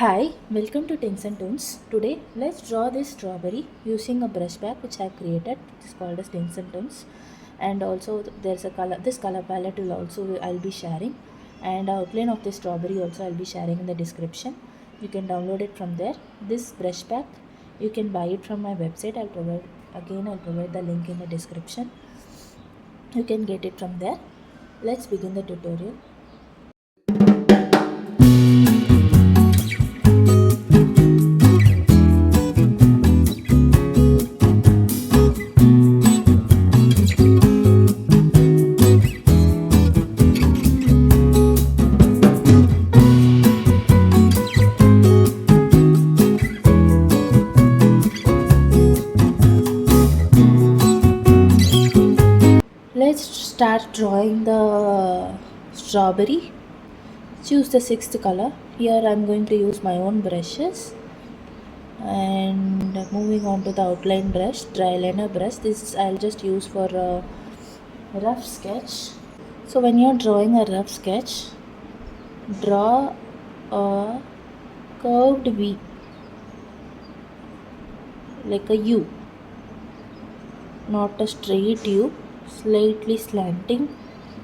Hi, welcome to Tints and Toons. Today, let's draw this strawberry using a brush pack which I have created. It's called as Tints and Toons. And also, there's a color. This color palette will also I'll be sharing, and outline of this strawberry also I'll be sharing in the description. You can download it from there. This brush pack, you can buy it from my website. I'll provide the link in the description. You can get it from there. Let's begin the tutorial. Let's start drawing the strawberry. Choose the sixth color. Here I'm going to use my own brushes, and moving on to the outline brush, dry liner brush. This I'll just use for a rough sketch. So when you're drawing a rough sketch, draw a curved V like a U, not a straight U, slightly slanting.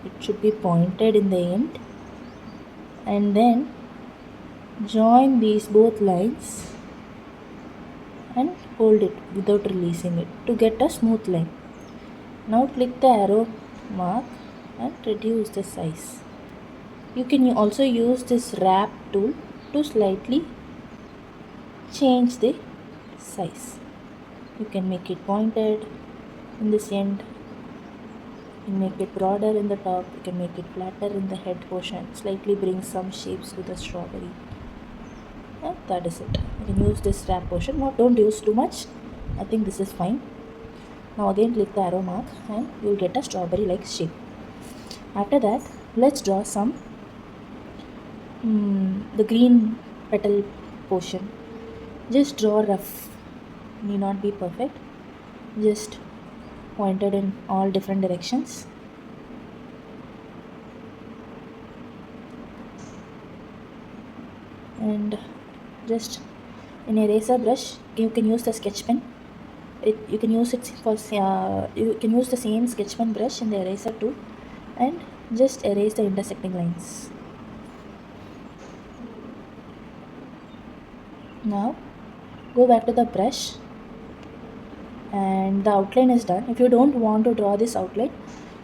It should be pointed in the end, and then join these both lines and hold it without releasing it to get a smooth line. Now click the arrow mark and reduce the size. You can also use this wrap tool to slightly change the size. You can make it pointed in this end, you can make it broader in the top, you can make it flatter in the head portion, slightly bring some shapes to the strawberry. And that is it. You can use this wrap portion. No, don't use too much. I think this is fine. Now again click the arrow mark and you'll get a strawberry like shape. After that, let's draw some the green petal portion. Just draw rough, need not be perfect, just pointed in all different directions. And just in eraser brush, you can use the sketch pen. You can use it for you can use the same sketch pen brush in the eraser too, and just erase the intersecting lines. Now go back to the brush, and the outline is done. If you don't want to draw this outline,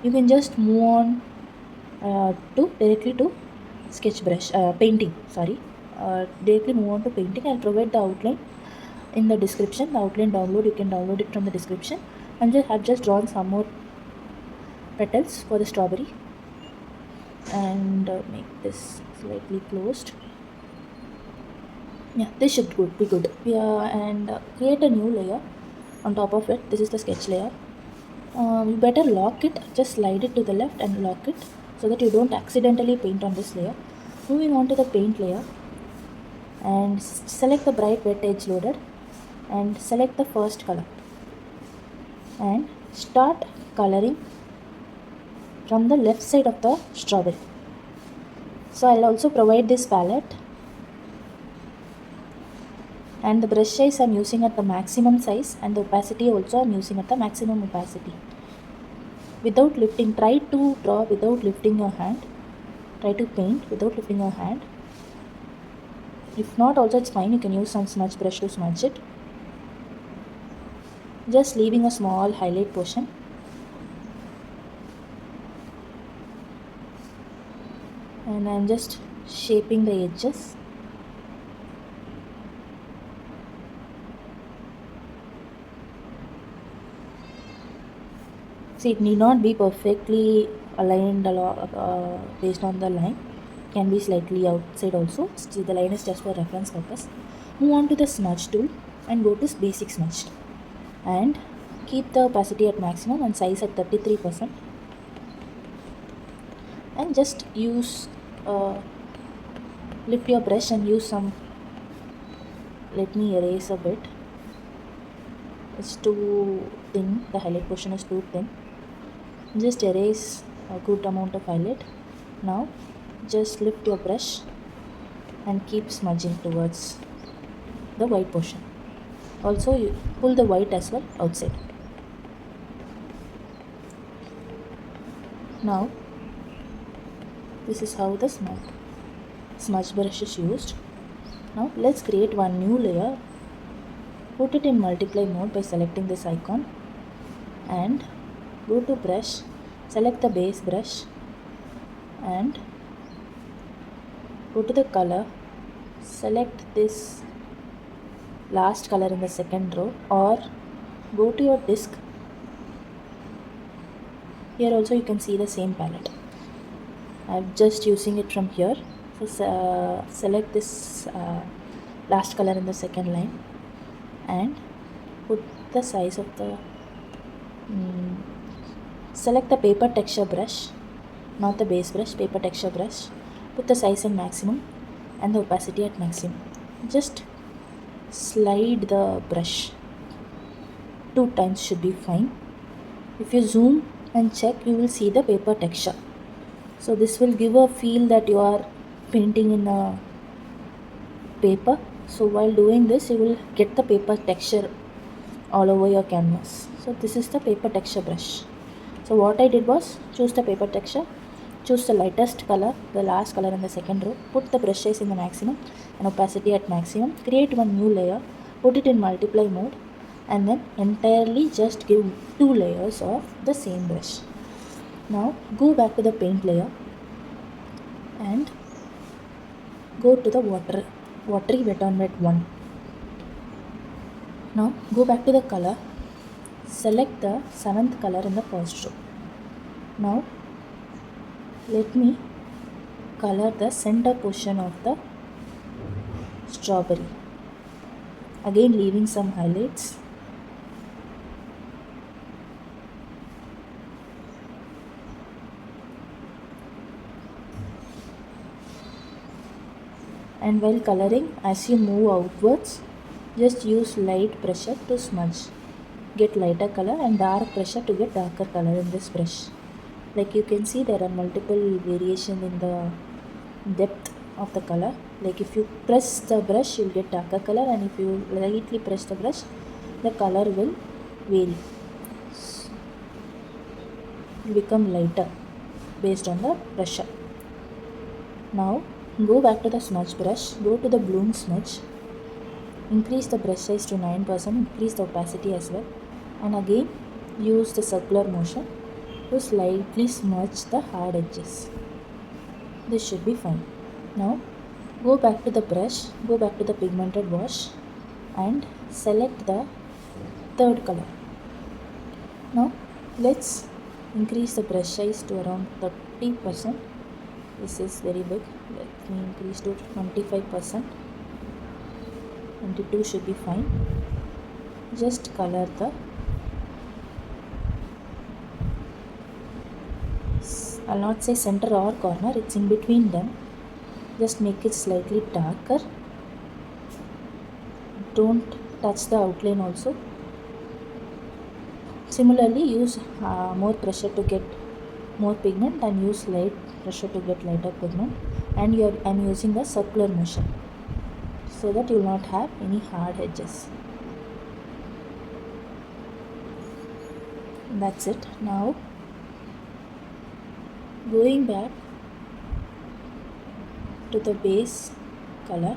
you can just move on to directly to sketch brush painting. Directly move on to painting. I'll provide the outline in the description. The outline download, you can download it from the description. And I've just drawn some more petals for the strawberry, and make this slightly closed. Yeah, this should be good. Yeah, and create a new layer on top of it. This is the sketch layer. You better lock it, just slide it to the left and lock it so that you don't accidentally paint on this layer. Moving on to the paint layer, and select the bright wet edge loaded and select the first color and start coloring from the left side of the strawberry. So I'll also provide this palette, and the brush size I'm using at the maximum size, and the opacity also I'm using at the maximum opacity. Without lifting, try to draw without lifting your hand. Try to paint without lifting your hand. If not, also it's fine, you can use some smudge brush to smudge it. Just leaving a small highlight portion. And I'm just shaping the edges. See, it need not be perfectly aligned based on the line. It can be slightly outside also. See, the line is just for reference purpose. Move on to the smudge tool and go to basic smudge. And keep the opacity at maximum and size at 33%. And just use, lift your brush and use some, let me erase a bit. It's too thin, the highlight portion is too thin. Just erase a good amount of highlight. Now just lift your brush and keep smudging towards the white portion. Also, you pull the white as well outside. Now, this is how the smudge brush is used. Now, let's create one new layer. Put it in multiply mode by selecting this icon and go to brush, select the base brush and go to the color, select this last color in the second row, or go to your disk. Here also you can see the same palette. I'm just using it from here. So select this last color in the second line and put the size of the select the paper texture brush, not the base brush, paper texture brush. Put the size in maximum and the opacity at maximum. Just slide the brush 2 times should be fine. If you zoom and check, you will see the paper texture. So this will give a feel that you are painting in a paper. So while doing this, you will get the paper texture all over your canvas. So this is the paper texture brush. So what I did was choose the paper texture, choose the lightest color, the last color in the second row, put the brush size in the maximum and opacity at maximum, create one new layer, put it in multiply mode, and then entirely just give 2 layers of the same brush. Now go back to the paint layer and go to the watery wet on wet 1. Now go back to the color, select the 7th color in the first row. Now let me color the center portion of the strawberry, again leaving some highlights. And while coloring, as you move outwards, just use light pressure to smudge, get lighter color, and dark pressure to get darker color in this brush. Like you can see, there are multiple variations in the depth of the color. Like if you press the brush, you'll get darker color, and if you lightly press the brush, the color will vary. It will become lighter based on the pressure. Now go back to the smudge brush, go to the bloom smudge, increase the brush size to 9%, increase the opacity as well, and again use the circular motion to slightly smudge the hard edges. This should be fine. Now go back to the brush, go back to the pigmented wash and select the 3rd color. Now let's increase the brush size to around 30%. This is very big. Let me increase to 25%. 22 should be fine. Just color the I'll not say center or corner, it's in between them. Just make it slightly darker. Don't touch the outline also. Similarly, use more pressure to get more pigment and use light pressure to get lighter pigment, and I'm using the circular motion so that you will not have any hard edges. That's it. Now going back to the base color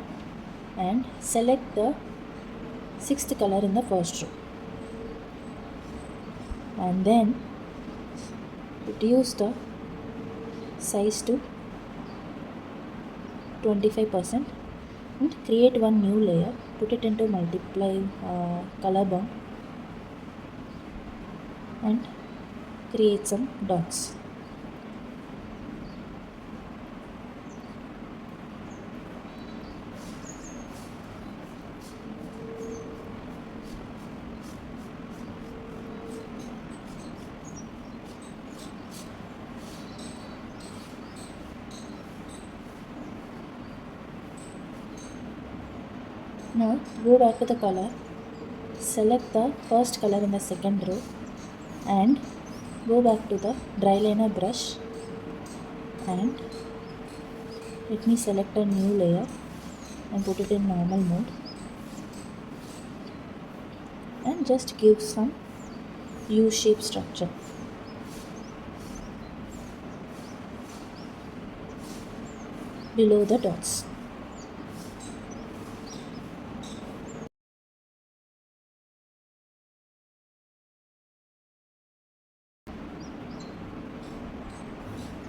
and select the 6th color in the first row, and then reduce the size to 25% and create one new layer, put it into multiply color burn and create some dots. Now go back to the color, select the first color in the second row and go back to the dry liner brush and let me select a new layer and put it in normal mode and just give some U-shaped structure. Below the dots.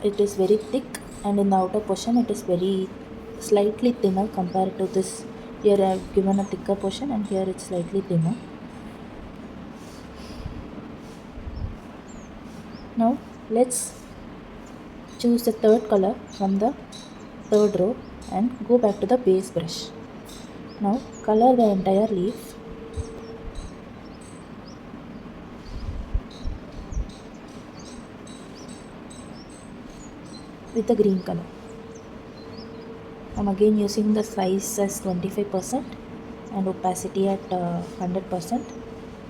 It is very thick, and in the outer portion it is very slightly thinner compared to this. Here I have given a thicker portion and here it's slightly thinner. Now let's choose the third color from the third row and go back to the base brush. Now color the entire leaf with the green color. I'm again using the size as 25% and opacity at 100%.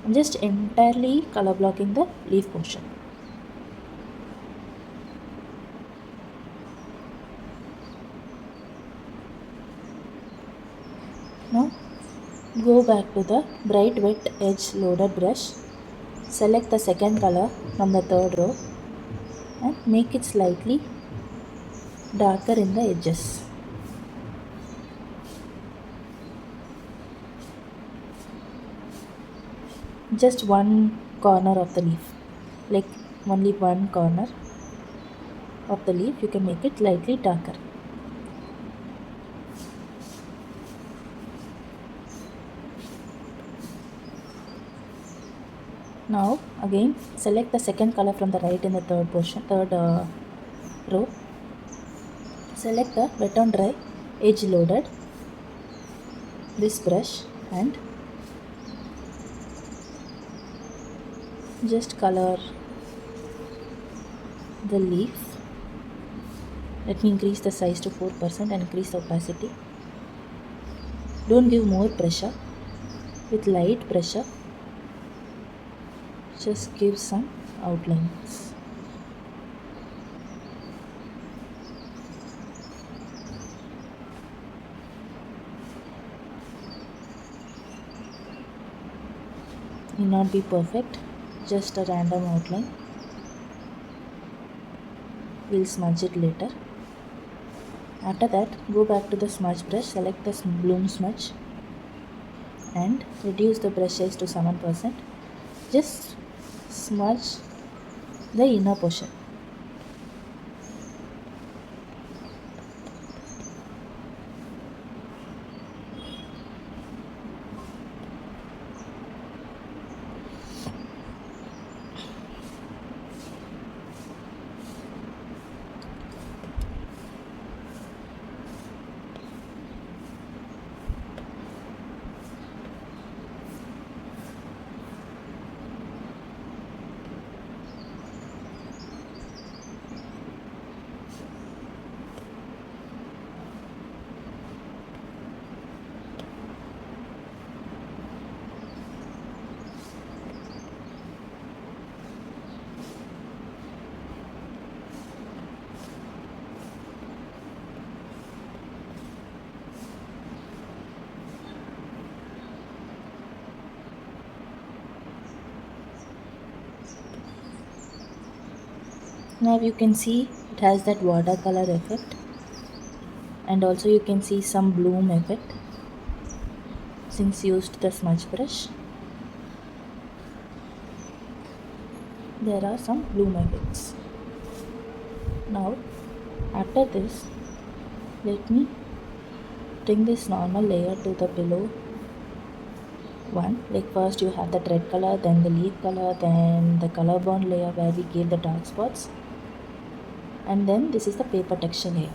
I'm just entirely color blocking the leaf portion. Now go back to the bright wet edge loaded brush. Select the second color from the third row and make it slightly darker in the edges. Just one corner of the leaf, like only one corner of the leaf, you can make it slightly darker. Now again select the second color from the right in the third row. Select the wet on dry edge loaded this brush and just color the leaf. Let me increase the size to 4% and increase the opacity. Don't give more pressure. With light pressure, just give some outlines. May not be perfect, just a random outline. We'll smudge it later. After that, go back to the smudge brush, select the bloom smudge and reduce the brush size to 7%. Just smudge the inner portion. Now you can see it has that watercolor effect, and also you can see some bloom effect since used the smudge brush. There are some bloom effects. Now after this, let me bring this normal layer to the below one. Like first you have the red color, then the leaf color, then the color bond layer where we gave the dark spots, and then this is the paper texture layer.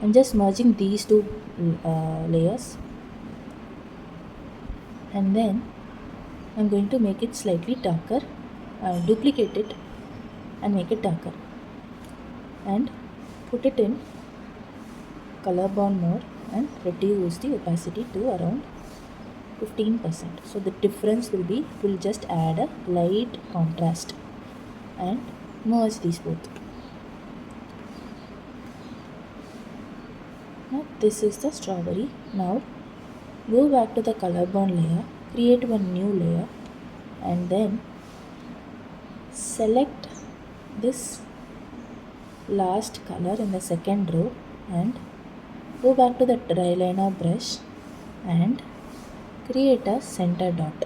I'm just merging these two layers, and then I'm going to make it slightly darker, duplicate it and make it darker and put it in color bond mode and reduce the opacity to around 15%. So the difference will be, we'll just add a light contrast and merge these both. Now this is the strawberry. Now go back to the color burn layer, create one new layer, and then select this last color in the second row and go back to the dry liner brush and create a center dot.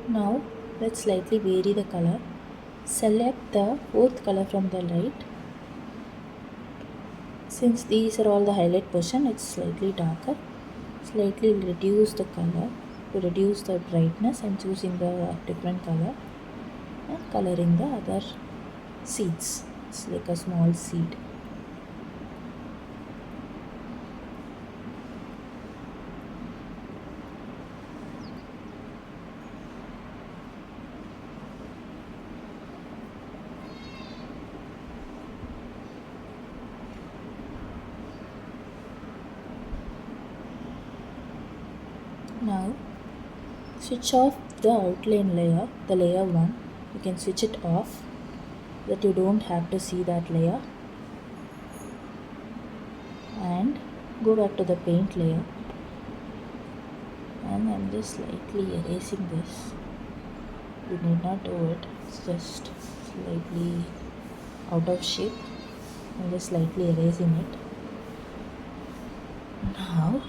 Now let's slightly vary the color. Select the fourth color from the right. Since these are all the highlight portion, it's slightly darker. Slightly reduce the color to reduce the brightness. I'm choosing the different color and coloring the other seeds. It's like a small seed. Now switch off the outline layer, the layer 1. You can switch it off that you don't have to see that layer, and go back to the paint layer, and I'm just slightly erasing this. You need not do it, it's just slightly out of shape. I'm just slightly erasing it. Now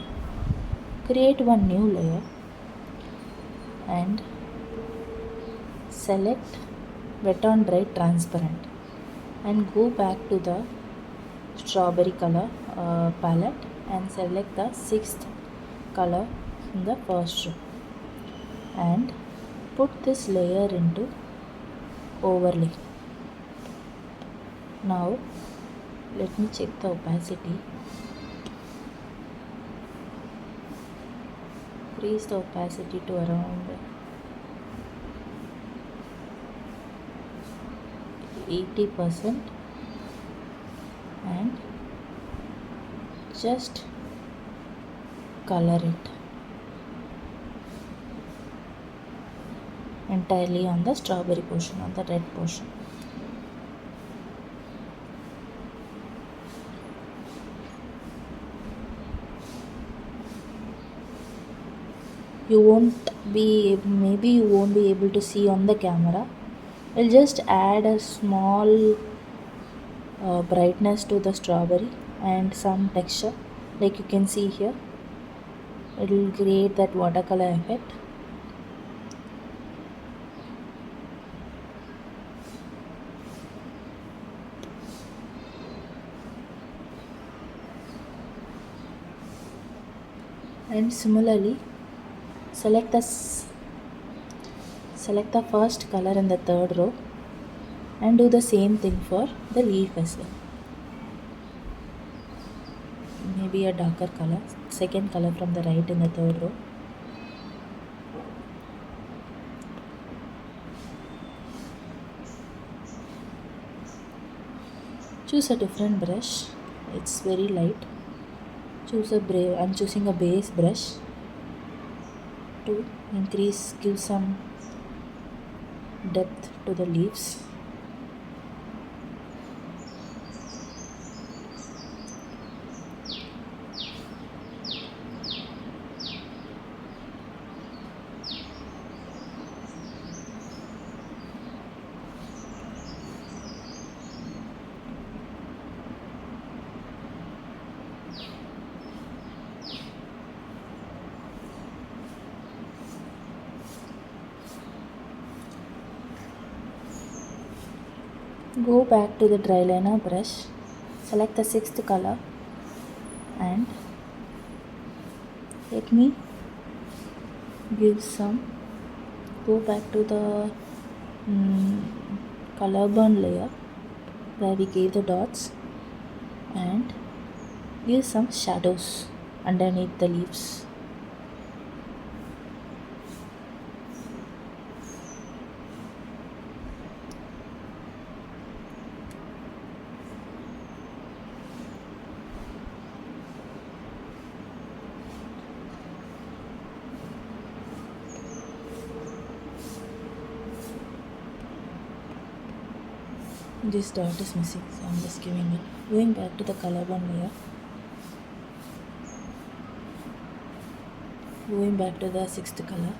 create one new layer and select wet on dry transparent and go back to the strawberry color palette and select the sixth color in the first row and put this layer into overlay. Now let me check the opacity. Increase the opacity to around 80% and just color it entirely on the strawberry portion, on the red portion. Maybe you won't be able to see on the camera. I'll just add a small brightness to the strawberry and some texture, like you can see here. It will create that watercolor effect. And similarly, select the first color in the third row and do the same thing for the leaf as well. Maybe a darker color, second color from the right in the third row. Choose a different brush, it's very light. I'm choosing a base brush to give some depth to the leaves. Go back to the dry liner brush, select the sixth color and let me go back to the color burn layer where we gave the dots and give some shadows underneath the leaves. This dot is missing, so I'm just giving it. Going back to the color one layer. Going back to the sixth color.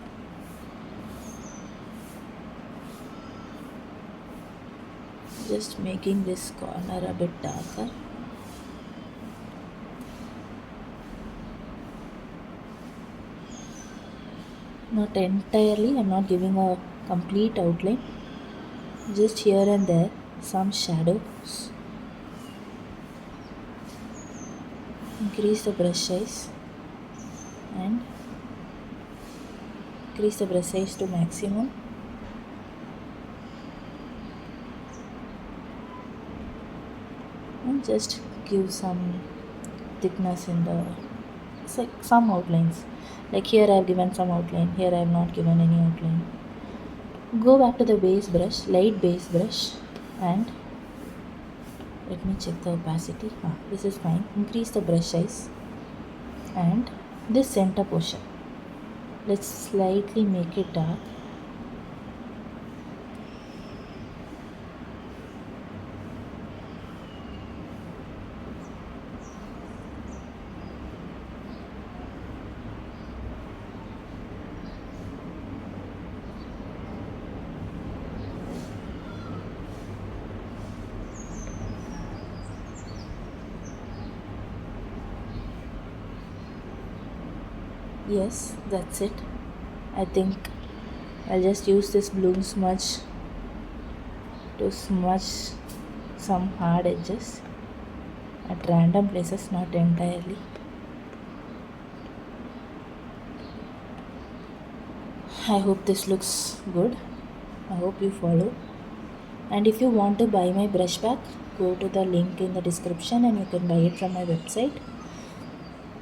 Just making this corner a bit darker. Not entirely, I'm not giving a complete outline. Just here and there, some shadows. Increase the brush size and increase the brush size to maximum. And just give some thickness in the some outlines. Like here I have given some outline, here I have not given any outline. Go back to the base brush, light base brush, and let me check the opacity. This is fine. Increase the brush size and this center portion, let's slightly make it dark. Yes, that's it. I think I'll just use this blue smudge to smudge some hard edges at random places, not entirely. I hope this looks good. I hope you follow. And if you want to buy my brush pack, go to the link in the description and you can buy it from my website.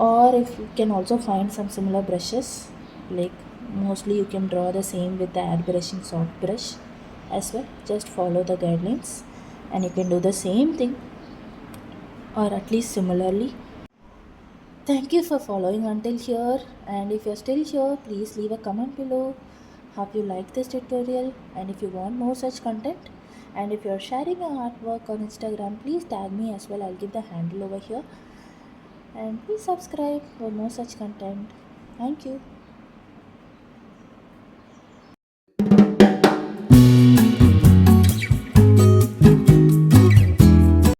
Or if you can also find some similar brushes, like mostly you can draw the same with the airbrushing soft brush as well. Just follow the guidelines and you can do the same thing or at least similarly. Thank you for following until here, and if you're still here, please leave a comment below. Hope you like this tutorial, and if you want more such content, and if you're sharing your artwork on Instagram, please tag me as well. I'll give the handle over here, and please subscribe for more such content. Thank you.